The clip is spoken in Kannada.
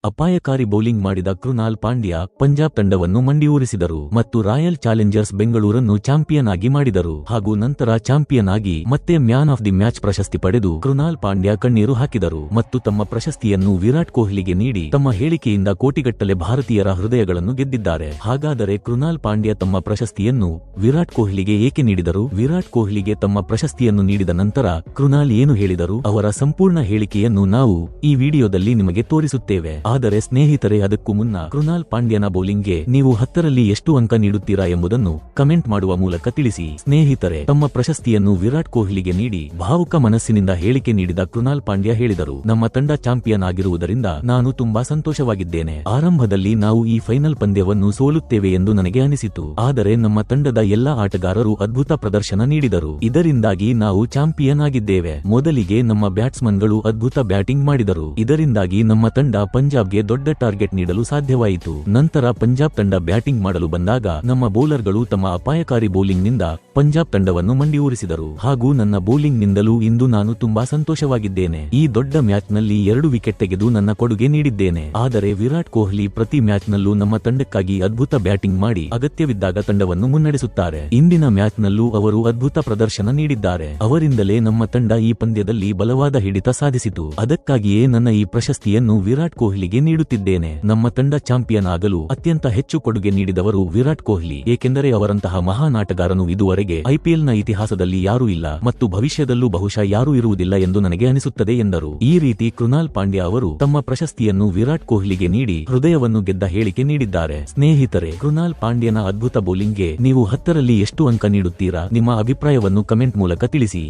ಅಪಾಯಕಾರಿ ಬೌಲಿಂಗ್ ಮಾಡಿದ ಕೃನಾಲ್ ಪಾಂಡ್ಯ ಪಂಜಾಬ್ ತಂಡವನ್ನು ಮಂಡಿಯೂರಿಸಿದರು ಮತ್ತು ರಾಯಲ್ ಚಾಲೆಂಜರ್ಸ್ ಬೆಂಗಳೂರನ್ನು ಚಾಂಪಿಯನ್ ಆಗಿ ಮಾಡಿದರು ಹಾಗೂ ನಂತರ ಚಾಂಪಿಯನ್ ಆಗಿ ಮತ್ತೆ ಮ್ಯಾನ್ ಆಫ್ ದಿ ಮ್ಯಾಚ್ ಪ್ರಶಸ್ತಿ ಪಡೆದು ಕೃನಾಲ್ ಪಾಂಡ್ಯ ಕಣ್ಣೀರು ಹಾಕಿದರು ಮತ್ತು ತಮ್ಮ ಪ್ರಶಸ್ತಿಯನ್ನು ವಿರಾಟ್ ಕೊಹ್ಲಿಗೆ ನೀಡಿ ತಮ್ಮ ಹೇಳಿಕೆಯಿಂದ ಕೋಟಿಗಟ್ಟಲೆ ಭಾರತೀಯರ ಹೃದಯಗಳನ್ನು ಗೆದ್ದಿದ್ದಾರೆ. ಹಾಗಾದರೆ ಕೃನಾಲ್ ಪಾಂಡ್ಯ ತಮ್ಮ ಪ್ರಶಸ್ತಿಯನ್ನು ವಿರಾಟ್ ಕೊಹ್ಲಿಗೆ ಏಕೆ ನೀಡಿದರು? ವಿರಾಟ್ ಕೊಹ್ಲಿಗೆ ತಮ್ಮ ಪ್ರಶಸ್ತಿಯನ್ನು ನೀಡಿದ ನಂತರ ಕೃನಾಲ್ ಏನು ಹೇಳಿದರು? ಅವರ ಸಂಪೂರ್ಣ ಹೇಳಿಕೆಯನ್ನು ನಾವು ಈ ವಿಡಿಯೋದಲ್ಲಿ ನಿಮಗೆ ತೋರಿಸುತ್ತೇವೆ. ಆದರೆ ಸ್ನೇಹಿತರೆ, ಅದಕ್ಕೂ ಮುನ್ನ ಕೃನಾಲ್ ಪಾಂಡ್ಯನ ಬೌಲಿಂಗ್ಗೆ ನೀವು 10ರಲ್ಲಿ ಎಷ್ಟು ಅಂಕ ನೀಡುತ್ತೀರಾ ಎಂಬುದನ್ನು ಕಮೆಂಟ್ ಮಾಡುವ ಮೂಲಕ ತಿಳಿಸಿ. ಸ್ನೇಹಿತರೆ, ತಮ್ಮ ಪ್ರಶಸ್ತಿಯನ್ನು ವಿರಾಟ್ ಕೊಹ್ಲಿಗೆ ನೀಡಿ ಭಾವುಕ ಮನಸ್ಸಿನಿಂದ ಹೇಳಿಕೆ ನೀಡಿದ ಕೃನಾಲ್ ಪಾಂಡ್ಯ ಹೇಳಿದರು, ನಮ್ಮ ತಂಡ ಚಾಂಪಿಯನ್ ಆಗಿರುವುದರಿಂದ ನಾನು ತುಂಬಾ ಸಂತೋಷವಾಗಿದ್ದೇನೆ. ಆರಂಭದಲ್ಲಿ ನಾವು ಈ ಫೈನಲ್ ಪಂದ್ಯವನ್ನು ಸೋಲುತ್ತೇವೆ ಎಂದು ನನಗೆ ಅನಿಸಿತು, ಆದರೆ ನಮ್ಮ ತಂಡದ ಎಲ್ಲಾ ಆಟಗಾರರು ಅದ್ಭುತ ಪ್ರದರ್ಶನ ನೀಡಿದರು. ಇದರಿಂದಾಗಿ ನಾವು ಚಾಂಪಿಯನ್ ಆಗಿದ್ದೇವೆ. ಮೊದಲಿಗೆ ನಮ್ಮ ಬ್ಯಾಟ್ಸ್ಮನ್ಗಳು ಅದ್ಭುತ ಬ್ಯಾಟಿಂಗ್ ಮಾಡಿದರು. ಇದರಿಂದಾಗಿ ನಮ್ಮ ತಂಡ ಪಂಜಾಬ್ಗೆ ದೊಡ್ಡ ಟಾರ್ಗೆಟ್ ನೀಡಲು ಸಾಧ್ಯವಾಯಿತು. ನಂತರ ಪಂಜಾಬ್ ತಂಡ ಬ್ಯಾಟಿಂಗ್ ಮಾಡಲು ಬಂದಾಗ ನಮ್ಮ ಬೌಲರ್ಗಳು ತಮ್ಮ ಅಪಾಯಕಾರಿ ಬೌಲಿಂಗ್ ನಿಂದ ಪಂಜಾಬ್ ತಂಡವನ್ನು ಮಂಡಿಯೂರಿಸಿದರು ಹಾಗೂ ನನ್ನ ಬೌಲಿಂಗ್ ನಿಂದಲೂ ಇಂದು ನಾನು ತುಂಬಾ ಸಂತೋಷವಾಗಿದ್ದೇನೆ. ಈ ದೊಡ್ಡ ಮ್ಯಾಚ್ ನಲ್ಲಿ 2 ವಿಕೆಟ್ ತೆಗೆದು ನನ್ನ ಕೊಡುಗೆ ನೀಡಿದ್ದೇನೆ. ಆದರೆ ವಿರಾಟ್ ಕೊಹ್ಲಿ ಪ್ರತಿ ಮ್ಯಾಚ್ ನಲ್ಲೂ ನಮ್ಮ ತಂಡಕ್ಕಾಗಿ ಅದ್ಭುತ ಬ್ಯಾಟಿಂಗ್ ಮಾಡಿ ಅಗತ್ಯವಿದ್ದಾಗ ತಂಡವನ್ನು ಮುನ್ನಡೆಸುತ್ತಾರೆ. ಇಂದಿನ ಮ್ಯಾಚ್ ನಲ್ಲೂ ಅವರು ಅದ್ಭುತ ಪ್ರದರ್ಶನ ನೀಡಿದ್ದಾರೆ. ಅವರಿಂದಲೇ ನಮ್ಮ ತಂಡ ಈ ಪಂದ್ಯದಲ್ಲಿ ಬಲವಾದ ಹಿಡಿತ ಸಾಧಿಸಿತು. ಅದಕ್ಕಾಗಿಯೇ ನನ್ನ ಈ ಪ್ರಶಸ್ತಿಯನ್ನು ವಿರಾಟ್ ಕೊಹ್ಲಿಗೆ ನೀಡುತ್ತಿದ್ದೇನೆ. ನಮ್ಮ ತಂಡ ಚಾಂಪಿಯನ್ ಆಗಲು ಅತ್ಯಂತ ಹೆಚ್ಚು ಕೊಡುಗೆ ನೀಡಿದವರು ವಿರಾಟ್ ಕೊಹ್ಲಿ, ಏಕೆಂದರೆ ಅವರಂತಹ ಮಹಾನ್ ಆಟಗಾರನು ಇದುವರೆಗೆ ಐಪಿಎಲ್ನ ಇತಿಹಾಸದಲ್ಲಿ ಯಾರೂ ಇಲ್ಲ ಮತ್ತು ಭವಿಷ್ಯದಲ್ಲೂ ಬಹುಶಃ ಯಾರೂ ಇರುವುದಿಲ್ಲ ಎಂದು ನನಗೆ ಅನಿಸುತ್ತದೆ ಎಂದರು. ಈ ರೀತಿ ಕೃನಾಲ್ ಪಾಂಡ್ಯ ಅವರು ತಮ್ಮ ಪ್ರಶಸ್ತಿಯನ್ನು ವಿರಾಟ್ ಕೊಹ್ಲಿಗೆ ನೀಡಿ ಹೃದಯವನ್ನು ಗೆದ್ದ ಹೇಳಿಕೆ ನೀಡಿದ್ದಾರೆ. ಸ್ನೇಹಿತರೆ, ಕೃನಾಲ್ ಪಾಂಡ್ಯನ ಅದ್ಭುತ ಬೌಲಿಂಗ್ಗೆ ನೀವು 10ರಲ್ಲಿ ಎಷ್ಟು ಅಂಕ ನೀಡುತ್ತೀರಾ? ನಿಮ್ಮ ಅಭಿಪ್ರಾಯವನ್ನು ಕಮೆಂಟ್ ಮೂಲಕ ತಿಳಿಸಿ.